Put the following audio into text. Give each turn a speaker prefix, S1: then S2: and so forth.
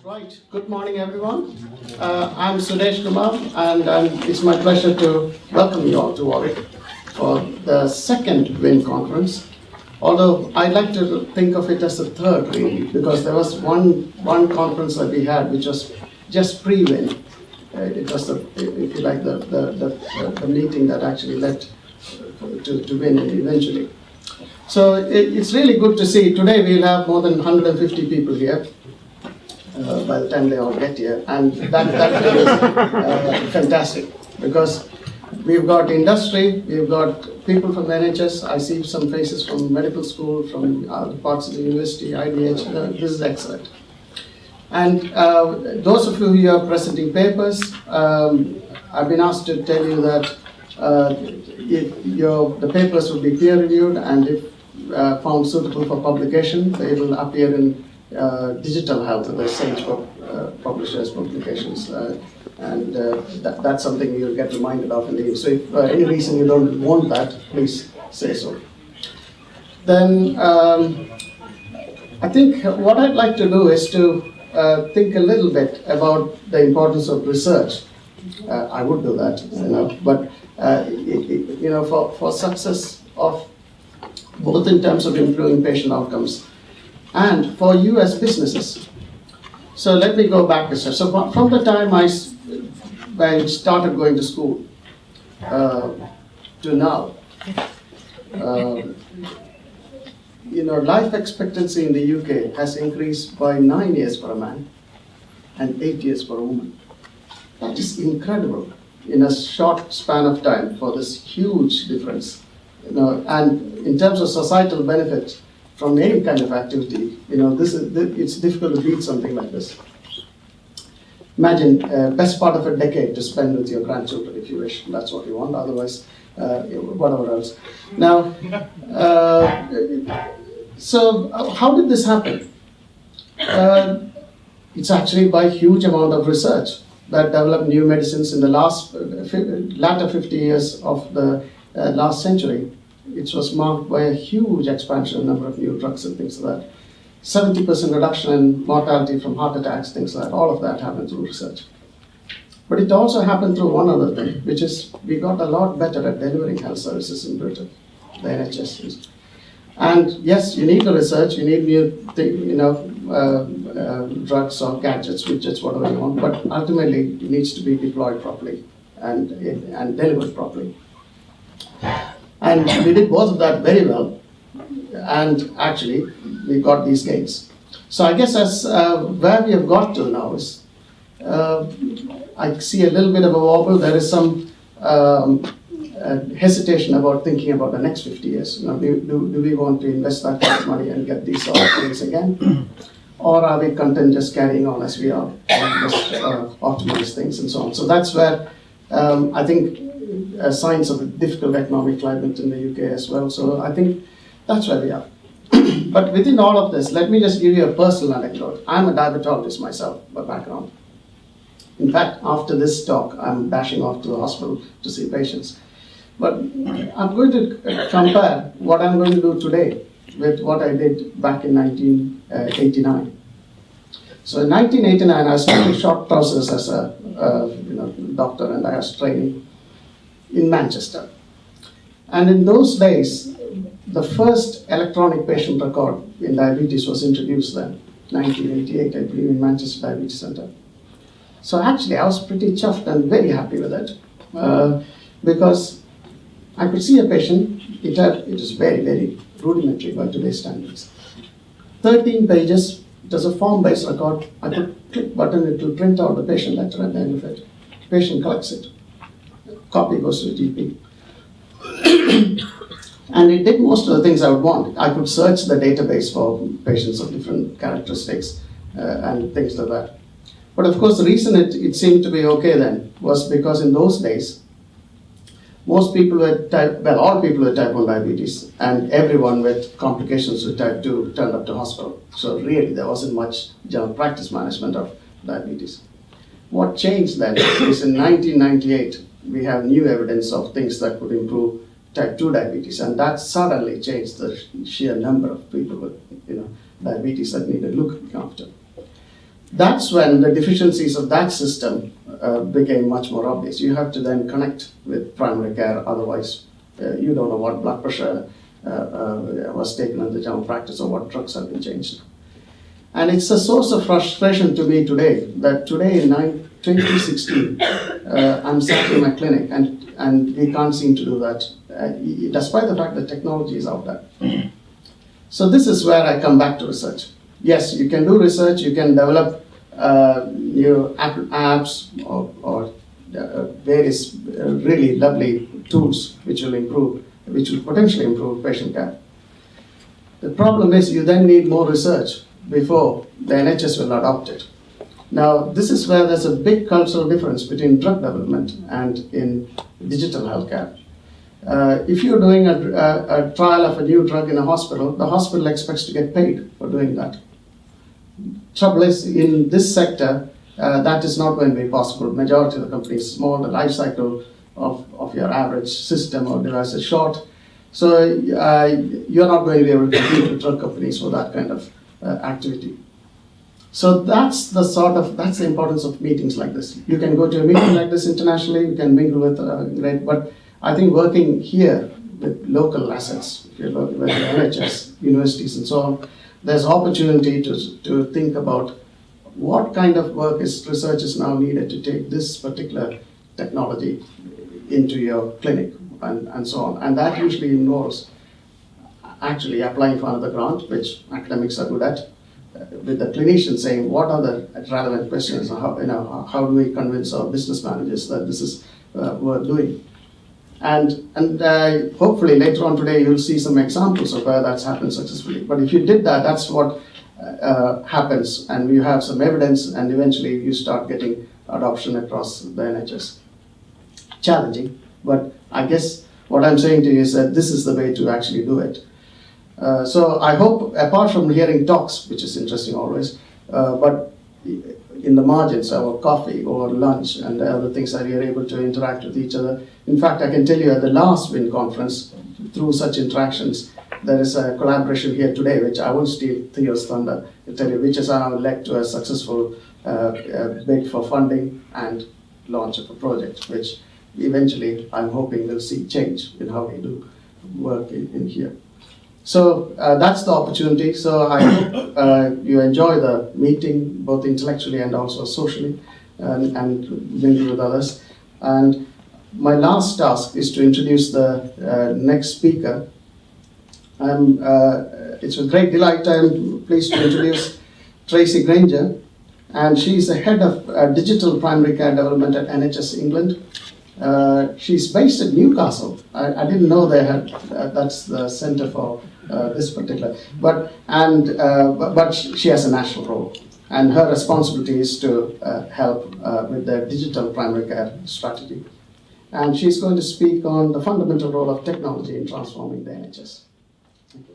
S1: Right, good morning everyone. I'm Sudhesh Kumar and it's my pleasure to welcome you all to Warwick for the second WIN conference. Although I'd like to think of it as the third really, because there was one conference that we had which was just pre-WIN. It was if you like, the meeting that actually led to WIN eventually. So it's really good to see. Today we'll have more than 150 people here. By the time they all get here, and that is fantastic, because we've got industry, we've got people from the NHS, I see some faces from medical school, from other parts of the university, IDH, this is excellent. And those of you who are presenting papers, I've been asked to tell you that if the papers will be peer reviewed, and if found suitable for publication, they will appear in digital health, the Sage Publishers publications, and that's something you'll get reminded of in the. So if for any reason you don't want that, please say so. Then I think what I'd like to do is to think a little bit about the importance of research. I would do that, but for success of both in terms of improving patient outcomes and for you as businesses. So let me go back a step. So from the time I started going to school to now, life expectancy in the UK has increased by 9 years for a man and 8 years for a woman. That is incredible in a short span of time for this huge difference. And in terms of societal benefits, from any kind of activity, it's difficult to beat something like this. Imagine best part of a decade to spend with your grandchildren if you wish. That's what you want. Otherwise, whatever else. Now, so how did this happen? It's actually by huge amount of research that developed new medicines in the latter 50 years of the last century. It was marked by a huge expansion in the number of new drugs and things like that. 70% reduction in mortality from heart attacks, things like that. All of that happened through research. But it also happened through one other thing, which is we got a lot better at delivering health services in Britain, the NHS. And yes, you need the research, you need new drugs or gadgets, widgets, whatever you want, but ultimately it needs to be deployed properly and delivered properly. And we did both of that very well, and actually we got these gains. So I guess as where we have got to now is, I see a little bit of a wobble. There is some hesitation about thinking about the next 50 years. Do we want to invest that kind of money and get these sort of things again? Or are we content just carrying on as we are, and just optimize things and so on? So that's where I think signs of a difficult economic climate in the UK as well. So I think that's where we are. But within all of this, let me just give you a personal anecdote. I'm a diabetologist myself by background. In fact, after this talk, I'm dashing off to the hospital to see patients. But I'm going to compare what I'm going to do today with what I did back in 1989. So in 1989, I was taking short trousers as a doctor, and I was training in Manchester. And in those days, the first electronic patient record in diabetes was introduced then, 1988, I believe, in Manchester Diabetes Centre. So actually, I was pretty chuffed and very happy with it, because I could see a patient. It was very, very rudimentary by today's standards. 13 pages. It was a form-based record. I could click button, it will print out the patient letter at the end of it. Patient collects it. Copy goes to the GP. And it did most of the things I would want. I could search the database for patients of different characteristics and things like that. But of course, the reason it seemed to be okay then was because in those days, most people with all people with type 1 diabetes, and everyone with complications with type 2 turned up to hospital. So really, there wasn't much general practice management of diabetes. What changed then is in 1998, we have new evidence of things that could improve type 2 diabetes, and that suddenly changed the sheer number of people with diabetes that needed looking after. That's when the deficiencies of that system became much more obvious. You have to then connect with primary care, otherwise you don't know what blood pressure was taken in the general practice or what drugs have been changed. And it's a source of frustration to me today, that today in 2016, I'm sat in my clinic and we can't seem to do that, despite the fact that technology is out there. So this is where I come back to research. Yes, you can do research, you can develop new apps or various really lovely tools which will potentially improve patient care. The problem is you then need more research before the NHS will adopt it. Now, this is where there's a big cultural difference between drug development and in digital healthcare. If you're doing a trial of a new drug in a hospital, the hospital expects to get paid for doing that. Trouble is, in this sector, that is not going to be possible. Majority of the companies are small, the life cycle of your average system or device is short. So you're not going to be able to compete with drug companies for that kind of activity. So that's the importance of meetings like this. You can go to a meeting like this internationally, you can mingle with but I think working here with local assets, if you look with the NHS, universities and so on, there's opportunity to think about what kind of research is now needed to take this particular technology into your clinic and so on. And that usually involves actually applying for another grant, which academics are good at, with the clinician saying what are the relevant questions, how do we convince our business managers that this is worth doing. And hopefully later on today you'll see some examples of where that's happened successfully. But if you did that, that's what happens, and you have some evidence, and eventually you start getting adoption across the NHS. Challenging, but I guess what I'm saying to you is that this is the way to actually do it. So I hope, apart from hearing talks, which is interesting always, but in the margins, our coffee or lunch and other things that we are able to interact with each other. In fact, I can tell you at the last WIN conference, through such interactions, there is a collaboration here today, which I won't steal Theo's thunder, to tell you, which has now led to a successful bid for funding and launch of a project, which eventually I'm hoping will see change in how we do work in here. So that's the opportunity. So I hope you enjoy the meeting, both intellectually and also socially, and mingle with others. And my last task is to introduce the next speaker. It's with great delight I'm pleased to introduce Tracy Granger, and she's the head of digital primary care development at NHS England. She's based at Newcastle. I didn't know they had that's the centre for this particular, but she has a national role, and her responsibility is to help with the digital primary care strategy. And she's going to speak on the fundamental role of technology in transforming the NHS. Thank you.